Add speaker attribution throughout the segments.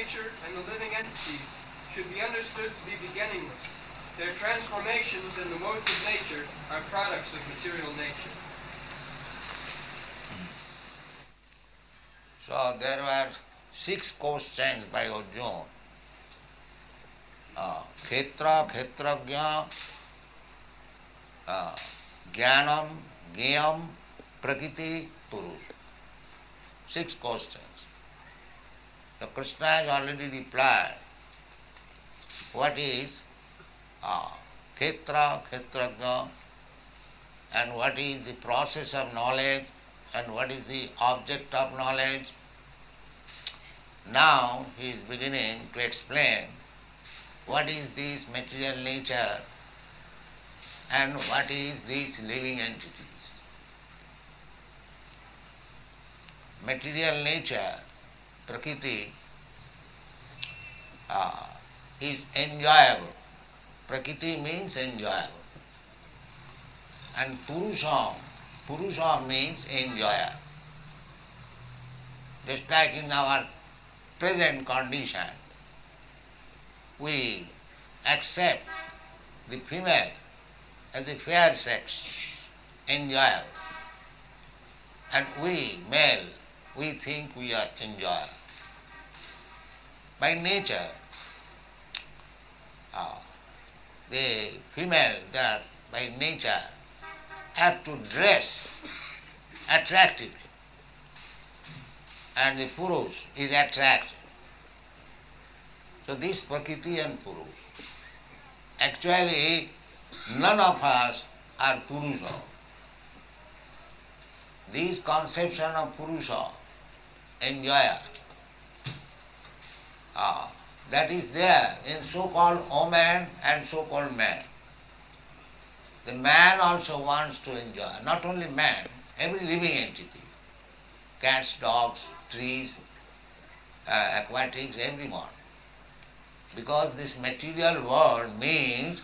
Speaker 1: nature and the living entities should be understood to be beginningless. Their transformations and the modes of nature are products of material nature.
Speaker 2: So there were 6 questions by Arjuna. Kṣetra, Kṣetrajña, Jnanam, Jnayam, Prakriti, Purusha. 6 questions. So Kṛṣṇa has already replied. What is Kṣetra, Kṣetrajña, and what is the process of knowledge, and what is the object of knowledge. Now he is beginning to explain what is this material nature and what is these living entities. Material nature, Prakriti, is enjoyable. Prakriti means enjoyable. And Purusha means enjoyer. Just like in our present condition, we accept the female as the fair sex, enjoyer. And we, male, we think we are enjoyer. By nature, the female, they are by nature have to dress attractively, and the Purush is attractive. So this Prakriti and Purush. Actually, none of us are Purusha. This conception of Purusha, enjoyer, that is there in so-called woman and so-called man. The man also wants to enjoy, not only man, every living entity, cats, dogs, trees, aquatics, everyone. Because this material world means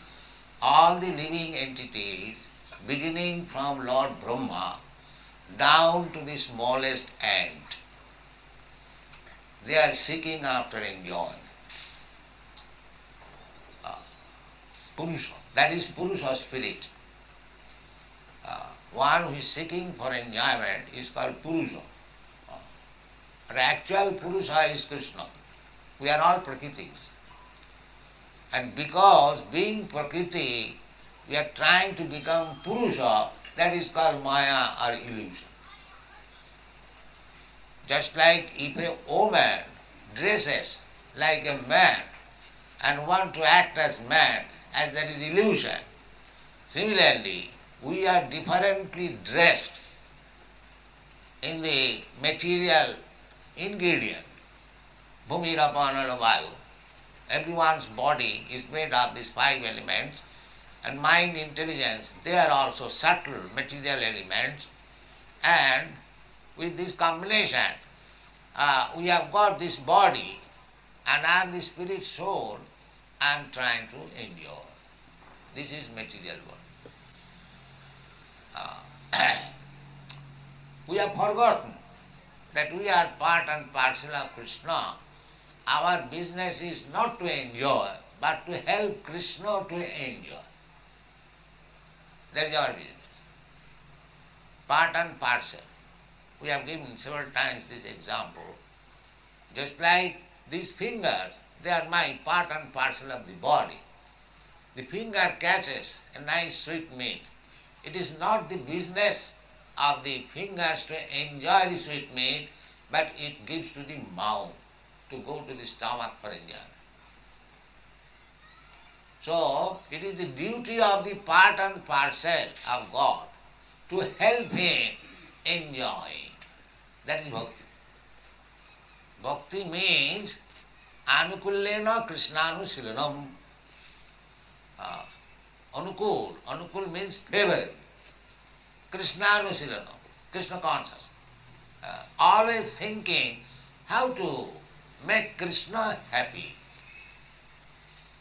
Speaker 2: all the living entities, beginning from Lord Brahma down to the smallest ant, they are seeking after enjoying. Purusha, that is Purusha spirit. One who is seeking for enjoyment is called Purusha. But actual Purusha is Kṛṣṇa. We are all Prakritis. And because being Prakriti, we are trying to become Purusha, that is called Maya or illusion. Just like if a woman dresses like a man and want to act as man, as that is illusion. Similarly, we are differently dressed in the material ingredient. Bhumi, Rapana, Vayu. Everyone's body is made of these 5 elements, and mind, intelligence, they are also subtle material elements, and with this combination, we have got this body, and I am the spirit soul, I am trying to enjoy. This is material world. We have forgotten that we are part and parcel of Kṛṣṇa. Our business is not to enjoy, but to help Kṛṣṇa to enjoy. That is our business. Part and parcel. We have given several times this example. Just like these fingers, they are my part and parcel of the body. The finger catches a nice sweet meat. It is not the business of the fingers to enjoy the sweet meat, but it gives to the mouth to go to the stomach for enjoyment. So, it is the duty of the part and parcel of God to help him enjoy. That is bhakti. Bhakti means anukullena Kṛṣṇanusilanam. Anukul means favorable. Kṛṣṇanusilanam, Krishna conscious. Always thinking how to make Krishna happy.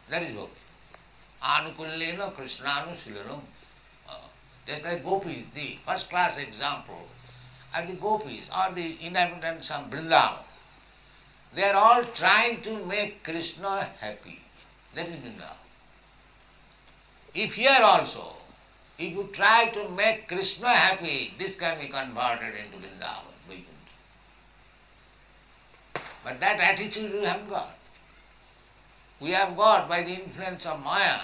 Speaker 2: That is bhakti. Anukullena Kṛṣṇanusilanam. Just like gopis, the first class example are the gopis or the inhabitants of Vrindavan. They are all trying to make Kṛṣṇa happy. That is Vrindavan. If here also, if you try to make Kṛṣṇa happy, this can be converted into Vrindavan, Vaikuntha. But that attitude we haven't got. We have got, by the influence of Maya,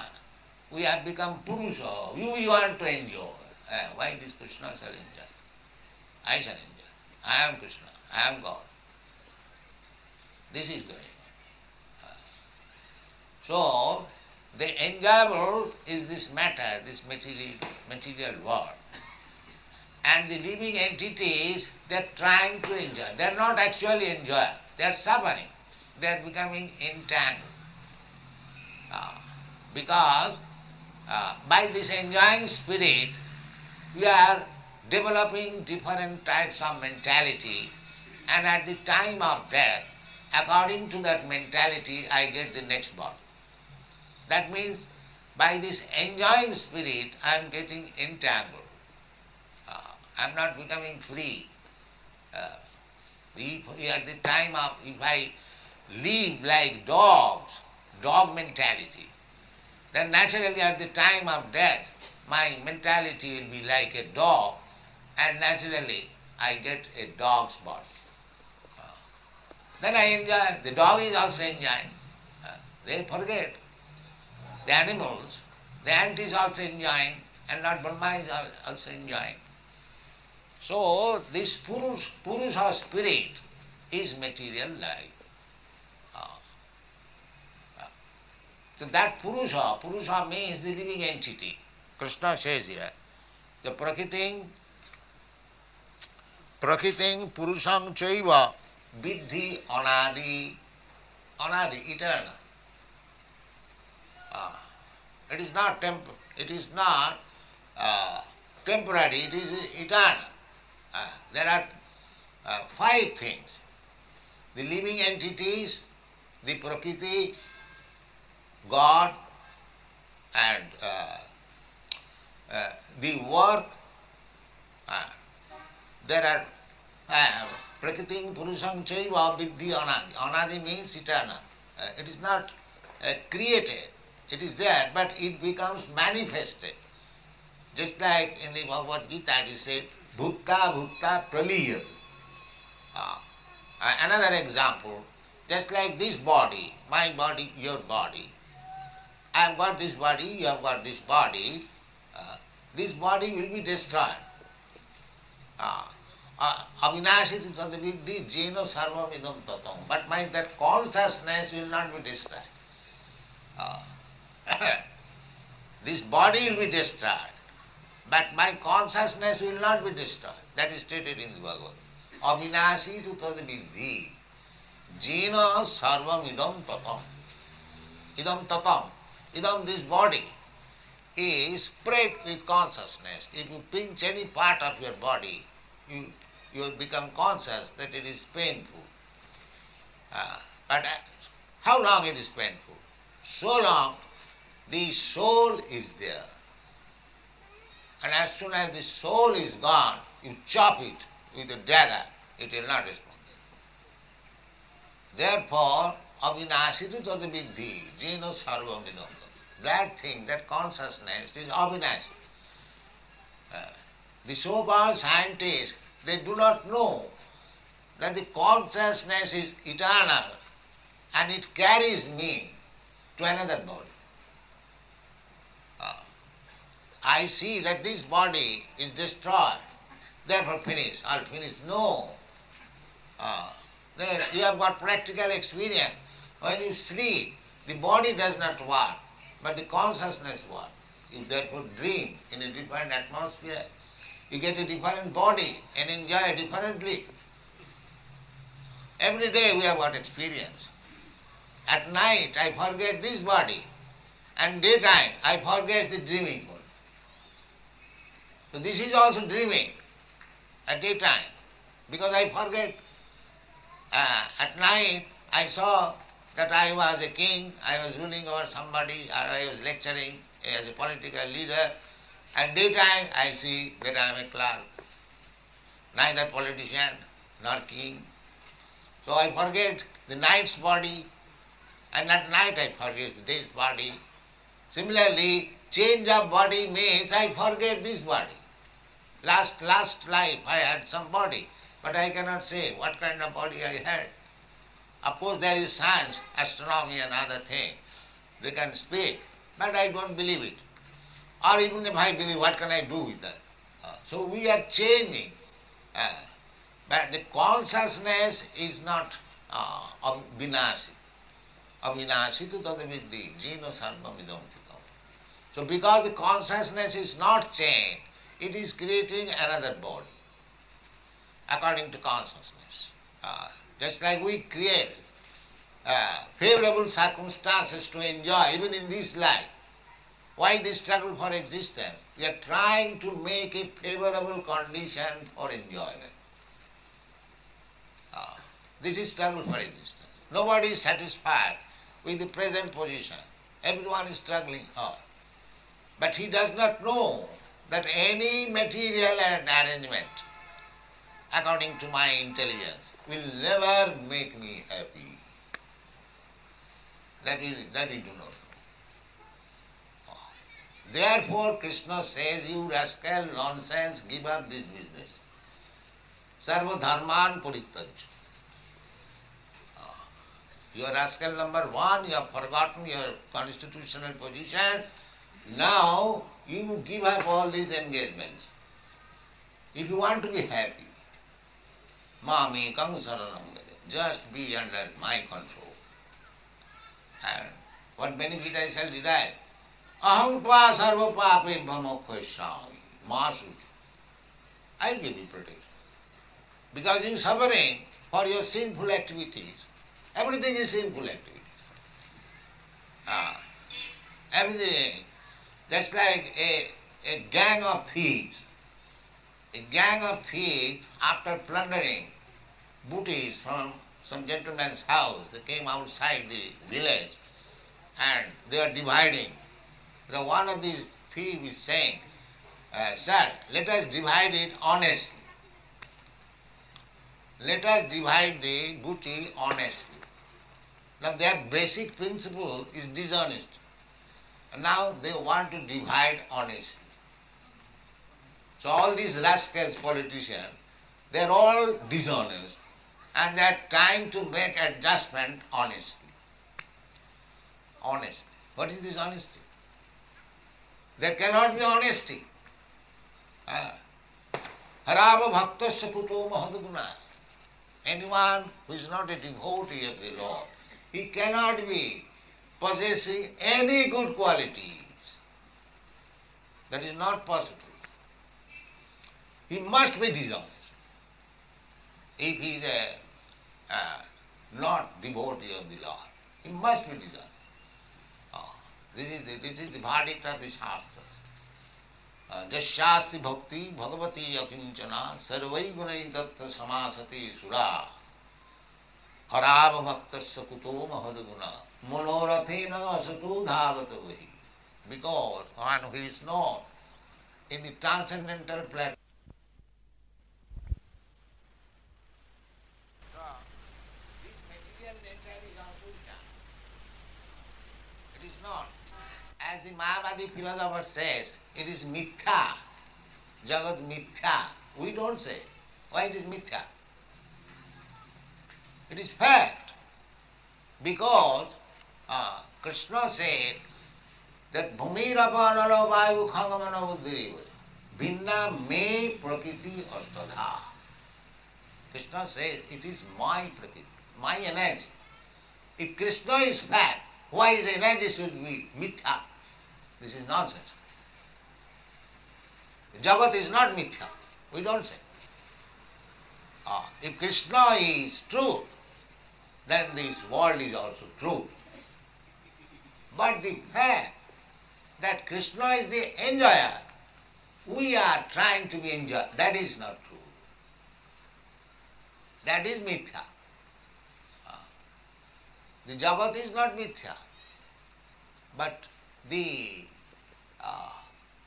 Speaker 2: we have become Purusha. We want to enjoy. Why this Kṛṣṇa shall enjoy? I shall enjoy. I am Kṛṣṇa. I am God. This is going on. So, the enjoyable is this matter, this material world. And the living entities, they are trying to enjoy. They are not actually enjoying. They are suffering. They are becoming entangled. Because by this enjoying spirit, we are developing different types of mentality, and at the time of death, according to that mentality, I get the next body. That means by this enjoying spirit, I am getting entangled. I am not becoming free. At the time of, if I live like dogs, dog mentality, then naturally at the time of death, my mentality will be like a dog, and naturally I get a dog's body. Then I enjoy. The dog is also enjoying. They forget. The animals, the ant is also enjoying, and Lord Brahma is also enjoying. So this Purusha spirit is material life. So that Purusha means the living entity. Kṛṣṇa says here, the Prakriting Puruṣaṃ Chaiva Vidhi Anadi, eternal. It is not temporary, it is eternal. There are 5 things. The living entities, the Prakriti, God, and the work. There are Prakriting Puruṣaṃ Chaiva Vidhi Anadi. Anadi means eternal. It is not created. It is there, but it becomes manifested. Just like in the Bhagavad Gita it is said, Bhutta Praliyat. Another example, just like this body, my body, your body. I have got this body, you have got this body. This body will be destroyed. Avinashiti tadavidhi jena sarvam idam tatam. But that consciousness will not be destroyed. This body will be destroyed, but my consciousness will not be destroyed. That is stated in the Bhagavad. Avinashi tu tad vidhi jena sarvam idam tatam. Idam tatam. Idam, this body, is spread with consciousness. If you pinch any part of your body, you will become conscious that it is painful. But how long it is painful? So long the soul is there. And as soon as the soul is gone, you chop it with a dagger, it will not respond. Therefore, avinashiti tadavidhi jena sarvam idam. That thing, that consciousness is avinashi. The so-called scientists, they do not know that the consciousness is eternal and it carries me to another body. I see that this body is destroyed, therefore finished, all finished. No. Then you have got practical experience. When you sleep, the body does not work, but the consciousness works. You therefore dream in a different atmosphere. You get a different body and enjoy differently. Every day we have got experience. At night I forget this body, and daytime I forget the dreaming body. So this is also dreaming at daytime, because I forget. At night I saw that I was a king, I was ruling over somebody, or I was lecturing as a political leader, and daytime I see that I am a clerk, neither politician nor king. So I forget the night's body, and at night I forget the day's body. Similarly, change of body means I forget this body. Last life I had some body, but I cannot say what kind of body I had. Of course there is science, astronomy and other things. They can speak, but I don't believe it. Or even if I believe, what can I do with that? So we are changing. But the consciousness is not vinasi. Avinasi tu tadavidhi, jino sarvam idam chikam. So because the consciousness is not changed, it is creating another body according to consciousness. Just like we create favorable circumstances to enjoy even in this life. Why this struggle for existence? We are trying to make a favorable condition for enjoyment. This is struggle for existence. Nobody is satisfied with the present position. Everyone is struggling hard. But he does not know that any material arrangement, according to my intelligence, will never make me happy. That we do not know. Therefore, Kṛṣṇa says, you rascal nonsense, give up this business. Sarva dharman parityajya. You are rascal number one, you have forgotten your constitutional position. Now you give up all these engagements. If you want to be happy, mami kam saranam gare, just be under my control. And what benefit I shall derive? Aham tva sarva pape bhamokhoshami, masu. I will give you protection. Because you are suffering for your sinful activities. Everything is sinful activity. Everything. Just like a gang of thieves. A gang of thieves, after plundering booties from some gentleman's house, they came outside the village and they are dividing. The one of these thieves is saying, sir, let us divide it honestly. Let us divide the booty honestly. Now their basic principle is dishonest. And now they want to divide honestly. So all these rascals, politicians, they are all dishonest and they are trying to make adjustment honestly. Honesty. What is this honesty? There cannot be honesty. Harava bhaktasya kuto mahadguna. Anyone who is not a devotee of the Lord, he cannot be possessing any good qualities. That is not possible. He must be dishonest. If he is not devotee of the Lord, he must be dishonest. This is the verdict of the Shastras. Jasyasti bhakti bhagavati akinchana sarvai gunai tattva samasati sura harava bhaktasya kuto mahadguna manorathena asato dhavata vahi. Because one who is not in the transcendental platform, this material nature is asurya. It is not. As the Mayavadi philosopher says, it is mithya. Jagat mithya. We don't say. Why it is mithya? It is fact. Because Kṛṣṇa said that bhumirapānalo vayu khangamana buddhiriva bhinna me prakriti astadha. Kṛṣṇa says it is my prakriti, my energy. If Kṛṣṇa is fact, why his energy should be mithya? This is nonsense. Jagat is not mithya. We don't say. If Kṛṣṇa is true, then this world is also true. But the fact that Kṛṣṇa is the enjoyer, we are trying to be enjoyed, that is not true. That is mithya. The Jagat is not mithya. But the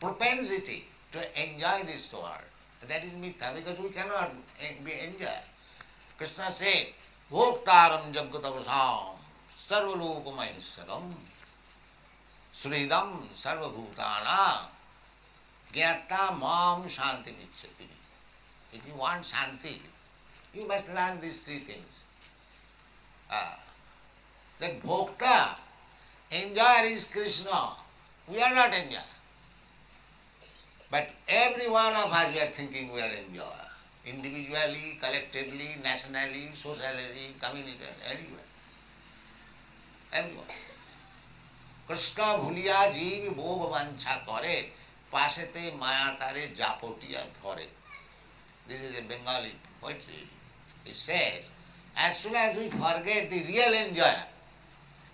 Speaker 2: propensity to enjoy this world, that is mithya, because we cannot be enjoyed. Kṛṣṇa says, Bhoktaram Jagatavasam Sarvalokamayaswaram Sridam Sarvabhutana Gyata Mam Shanti Michati. If you want Shanti, you must learn these three things. That Bhokta, enjoyer is Kṛṣṇa. We are not enjoyer. But every one of us, we are thinking we are enjoyer. Individually, collectively, nationally, socially, community, everywhere. Everyone. Kṛṣṇa bhuliya jeev bhog vancha kare, pasete maya tare japotiya dhare. This is a Bengali poetry. It says, as soon as we forget the real enjoyer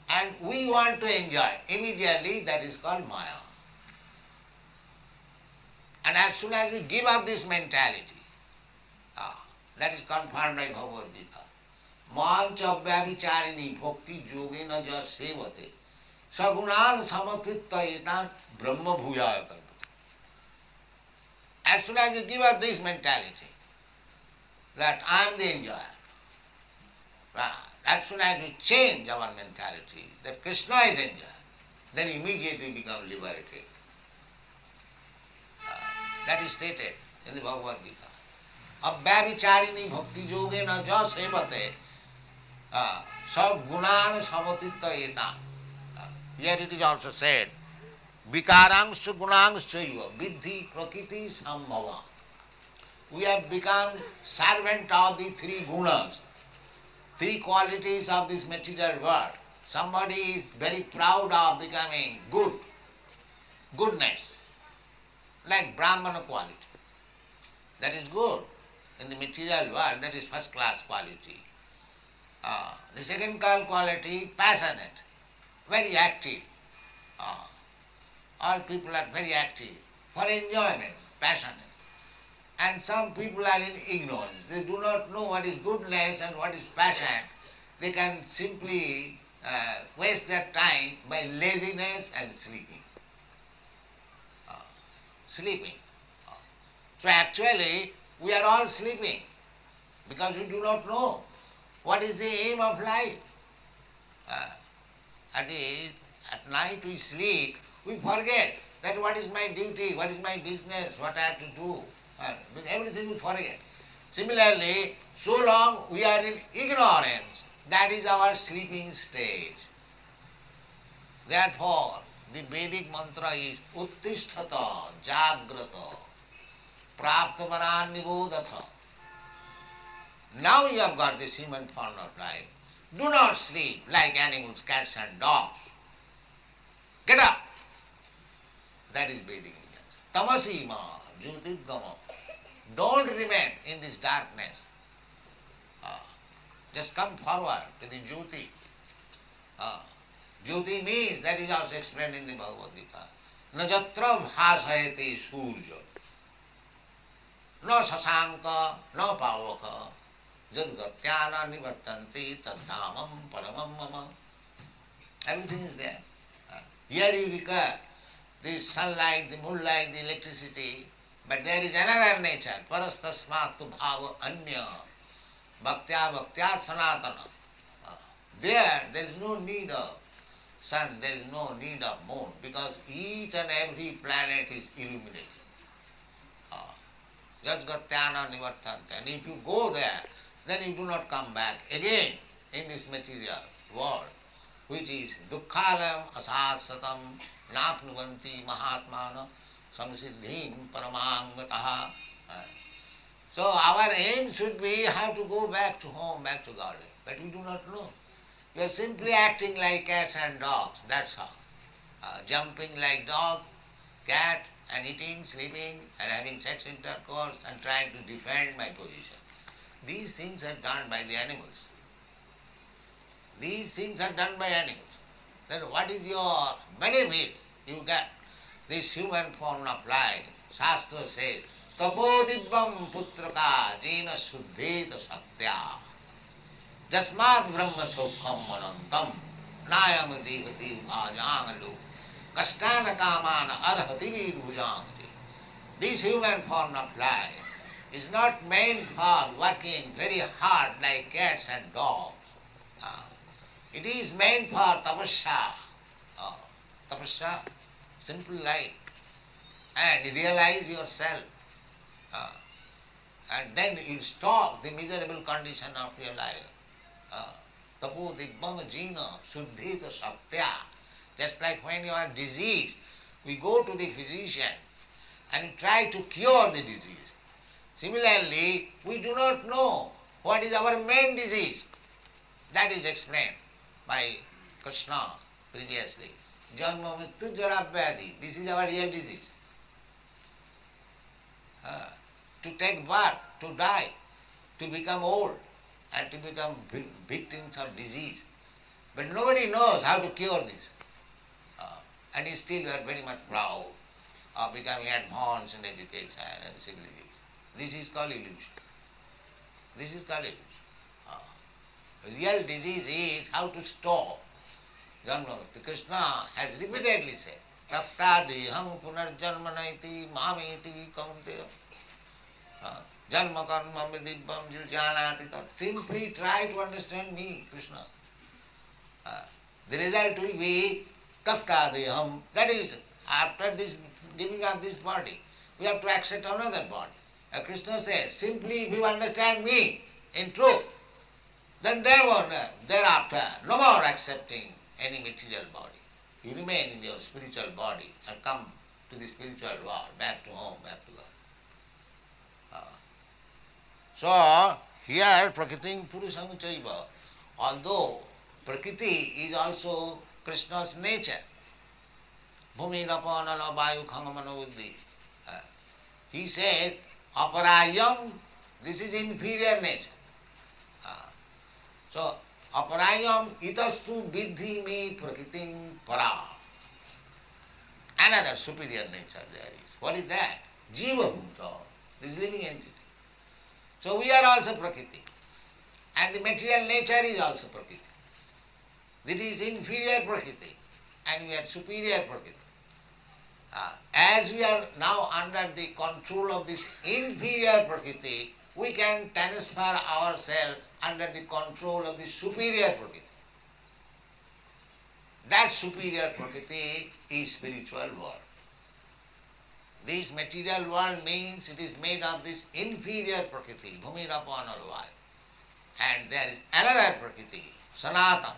Speaker 2: and we want to enjoy, immediately that is called maya. And as soon as we give up this mentality, that is confirmed by Bhagavad Gita. Mancha vyavicharini bhakti yogena ja sevate sagunan samathitta etan brahma bhuyaya karma. As soon as you give up this mentality, that I am the enjoyer, as soon as we change our mentality, that Kṛṣṇa is enjoyer, then immediately we become liberated. That is stated in the Bhagavad Gita. Abhyavicharini bhakti yogena ja sevate sagunan samathitta etan. Here it is also said, Vikarangscha gunangscha vidhi prakriti sambhava. We have become servant of the three gunas, three qualities of this material world. Somebody is very proud of becoming good, goodness, like Brahmana quality. That is good. In the material world, that is first class quality. The second quality, passionate, very active. All people are very active for enjoyment, passionate. And some people are in ignorance. They do not know what is goodness and what is passion. They can simply waste their time by laziness and sleeping. Sleeping. So actually, we are all sleeping because we do not know what is the aim of life. At night we sleep, we forget that what is my duty, what is my business, what I have to do. Everything we forget. Similarly, so long we are in ignorance, that is our sleeping stage. Therefore, the Vedic mantra is Uttisthata Jagrata Praptavaran Nibodhatha. Now you have got this human form of life. Do not sleep like animals, cats and dogs. Get up. That is Vedic Indians. Tamasima Jyotirgama. Don't remain in this darkness. Just come forward to the Jyoti. Jyoti means, that is also explained in the Bhagavad Gita. Najatra bhasayate surya. No sasanka, no pavaka. Jadgatyana nivartanti tadhamam paramam mama. Everything is there. Here you recur the sunlight, the moonlight, the electricity, but there is another nature. Parastasmatu bhava anya. Bhaktya bhaktya sanatana. There is no need of sun, there is no need of moon, because each and every planet is illuminated. Jadgatyana nivartante. And if you go there, then you do not come back again in this material world, which is dukkhalam asasatam napnuvanti mahatmana samsiddhim paramangataha. So our aim should be how to go back to home, back to Godhead. But we do not know. We are simply acting like cats and dogs, that's all. Jumping like dog, cat, and eating, sleeping, and having sex intercourse, and trying to defend my position. These things are done by the animals. These things are done by animals. Then what is your benefit you get? This human form of life, Shastra says, Tapodibvam putraka jena suddheta satya jasmat brahma sokham manantam nayam devati ajangalu kastana kamana arhati virujangti. This human form of life is not meant for working very hard like cats and dogs. Uh, it is meant for tapasya. Uh, tapasya, simple life. And realize yourself. Uh, and then you stop the miserable condition of your life. Tapo dibbam jina suddhita satya. Just like when you are diseased, we go to the physician and try to cure the disease. Similarly, we do not know what is our main disease. That is explained by Kṛṣṇa previously. Janma mrityu jara vyadhi. This is our real disease. To take birth, to die, to become old, and to become victims of disease. But nobody knows how to cure this. And still we are very much proud of becoming advanced in education and civilization. This is called illusion. This is called illusion. Real disease is how to stop. Kṛṣṇa has repeatedly said, Taptadeham punarjanmanaiti mameti kaunteya. Janma karma vidibbam jujanati. Simply try to understand me, Krishna. The result will be Taptadeham. That is, after this giving up this body, we have to accept another body. Krishna says, simply if you understand me in truth, then thereafter, no more accepting any material body. You remain in your spiritual body and come to the spiritual world, back to home, back to God. So, here Prakritim Purusam Chaiva, although Prakriti is also Krishna's nature, Bhumi Rapanana Vayu Khangamana Buddhi. He said, Aparayam, this is inferior nature. So, Aparayam itastu vidhi me prakritim para. Another superior nature there is. What is that? Jiva Bhuta, this living entity. So we are also Prakriti. And the material nature is also Prakriti. This is inferior Prakriti and we are superior Prakriti. As we are now under the control of this inferior Prakriti, we can transfer ourselves under the control of the superior Prakriti. That superior Prakriti is spiritual world. This material world means it is made of this inferior Prakriti, Bhumi Rapana Vayu. And there is another Prakriti, Sanatana.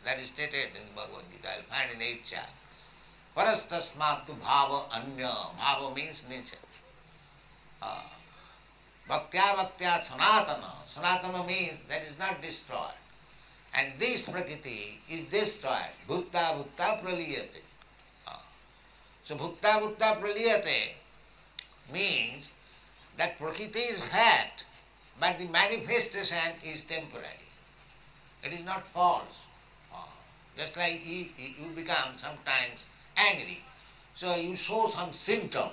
Speaker 2: That is stated in Bhagavad Gita. I will find in the 8th chapter. Parastasmatu bhava anya. Bhava means nature. Bhaktya sanatana. Sanatana means that is not destroyed. And this Prakriti is destroyed. Bhutta praliyate. So bhutta praliyate means that Prakriti is fact, but the manifestation is temporary. It is not false. Just like you become sometimes angry. So you show some symptom.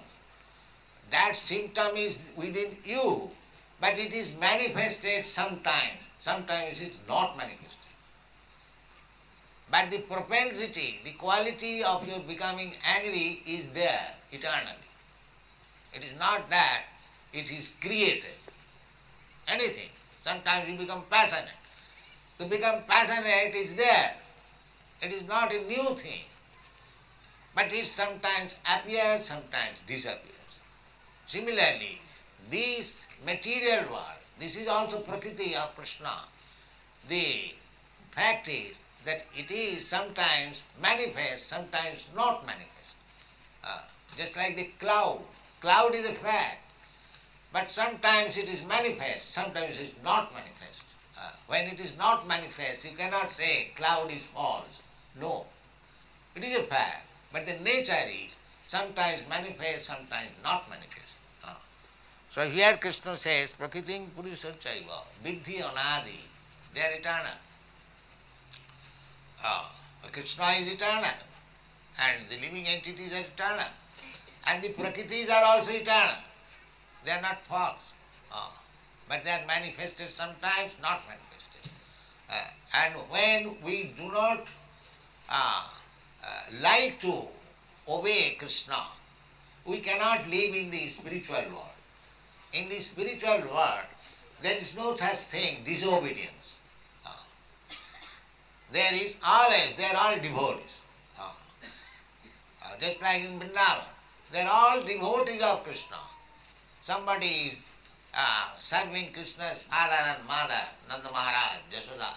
Speaker 2: That symptom is within you, but it is manifested sometimes. Sometimes it is not manifested. But the propensity, the quality of your becoming angry is there eternally. It is not that it is created. Anything. Sometimes you become passionate. To become passionate is there. It is not a new thing. But it sometimes appears, sometimes disappears. Similarly, this material world, this is also Prakriti of Kṛṣṇa. The fact is that it is sometimes manifest, sometimes not manifest. Just like the cloud. Cloud is a fact, but sometimes it is manifest, sometimes it is not manifest. When it is not manifest, you cannot say cloud is false. No, it is a fact, but the nature is sometimes manifest, sometimes not manifest. So here Kṛṣṇa says, Prakritim Purusam Chaiva, Vidhi Anadi, they are eternal. Kṛṣṇa is eternal, and the living entities are eternal, and the Prakritis are also eternal. They are not false, but they are manifested sometimes, not manifested. And when we do not like to obey Kṛṣṇa, we cannot live in the spiritual world. In the spiritual world, there is no such thing, disobedience. They are all devotees. Just like in Vrindavan, they are all devotees of Kṛṣṇa. Somebody is serving Krishna's father and mother, Nanda Maharaj, Jasoda,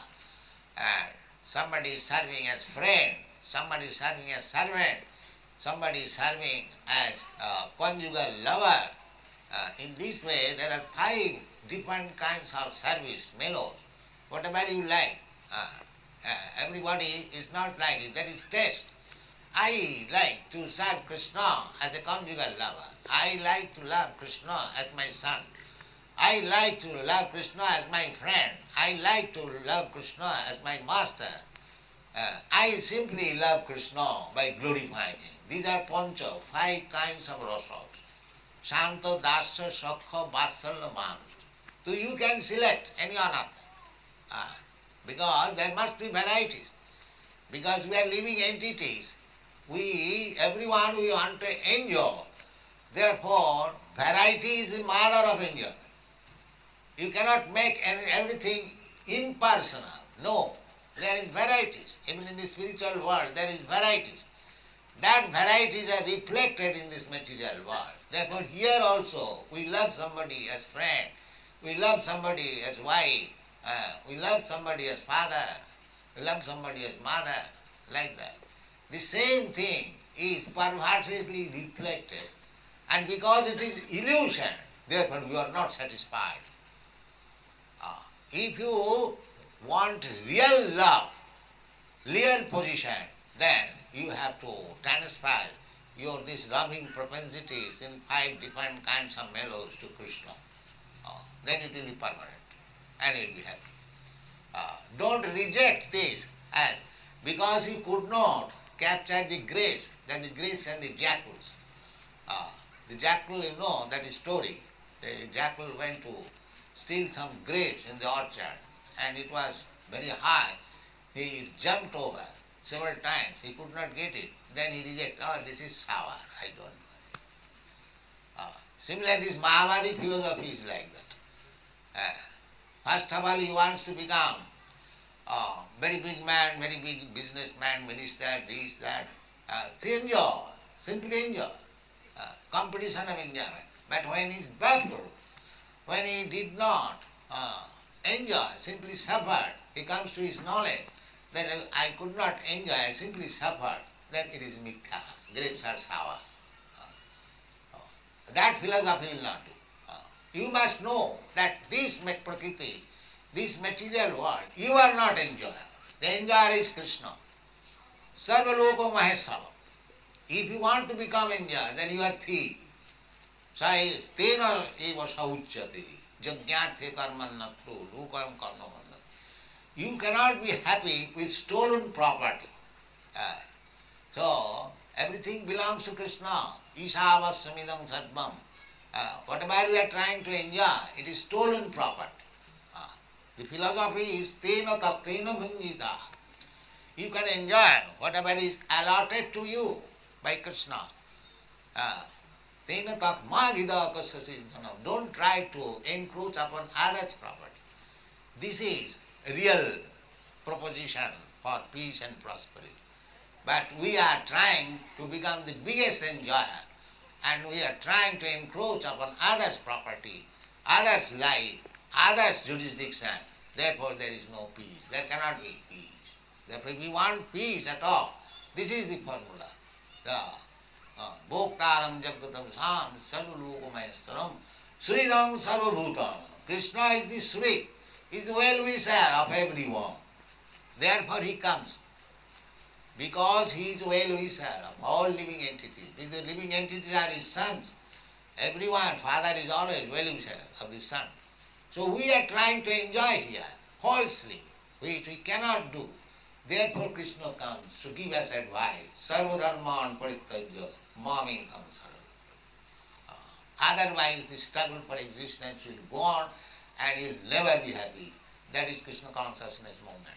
Speaker 2: and somebody is serving as friend, somebody is serving as servant, somebody is serving as conjugal lover. In this way, there are 5 different kinds of service, mellows, whatever you like. Everybody is not like it, that is taste. I like to serve Kṛṣṇa as a conjugal lover. I like to love Kṛṣṇa as my son. I like to love Kṛṣṇa as my friend. I like to love Kṛṣṇa as my master. I simply love Kṛṣṇa by glorifying him. These are pancha, 5 kinds of rasas. Shanta, Dasya, Sakha, Vatsalya, Mam. So you can select any one of them. Because there must be varieties. Because we are living entities. Everyone we want to enjoy. Therefore, variety is the mother of enjoyment. You cannot make everything impersonal. No, there is varieties. Even in the spiritual world, there is varieties. That varieties are reflected in this material world. Therefore, here also, we love somebody as friend, we love somebody as wife, we love somebody as father, we love somebody as mother, like that. The same thing is pervertedly reflected, and because it is illusion, therefore we are not satisfied. If you want real love, real position, then you have to transfer these loving propensities in 5 different kinds of mellows to Kṛṣṇa. Then it will be permanent and you will be happy. Don't reject this as because he could not capture the grapes, then the grapes and the jackals. The jackal, you know, that is story. The jackal went to steal some grapes in the orchard and it was very high. He jumped over several times. He could not get it. Then he rejected, this is sour, I don't know. Similarly, this Mahavadi philosophy is like that. First of all, he wants to become very big man, very big businessman, minister, this, that. Enjoy, simply enjoy. Competition of enjoyment. But when he is baffled, when he did not enjoy, simply suffered, he comes to his knowledge that I could not enjoy, I simply suffered, then it is mithya. Grapes are sour. That philosophy will not do. You must know that this prakriti, this material world, you are not enjoyer. The enjoyer is Kṛṣṇa. Sarva loko mahesava. If you want to become enjoyer, then you are thief. Stena eva sauchyate. Jagyarthe karmannatru lokayam karmavanna. You cannot be happy with stolen property. So, everything belongs to Kṛṣṇa. Ishavassamidam sarvam. Whatever we are trying to enjoy, it is stolen property. The philosophy is tena tattena bhunjita. You can enjoy whatever is allotted to you by Kṛṣṇa. Tena tat magida kasasiddhanam. Don't try to encroach upon others' property. This is real proposition for peace and prosperity. But we are trying to become the biggest enjoyer and we are trying to encroach upon others' property, others' life, others' jurisdiction. Therefore there is no peace. There cannot be peace. Therefore if we want peace at all, this is the formula. Bhoktaram jagatam sam sarvalokamayastharam sridam sarvabhutanam. Kṛṣṇa is the suhṛt, is the wellwisher of everyone. Therefore he comes. Because he is wellwisher of all living entities. Because the living entities are his sons. Everyone, father is always wellwisher of the son. So we are trying to enjoy here, falsely, which we cannot do. Therefore Kṛṣṇa comes to give us advice. Sarvadharman parityajya mamim samsara. Otherwise the struggle for existence will go on and you will never be happy. That is Kṛṣṇa consciousness movement.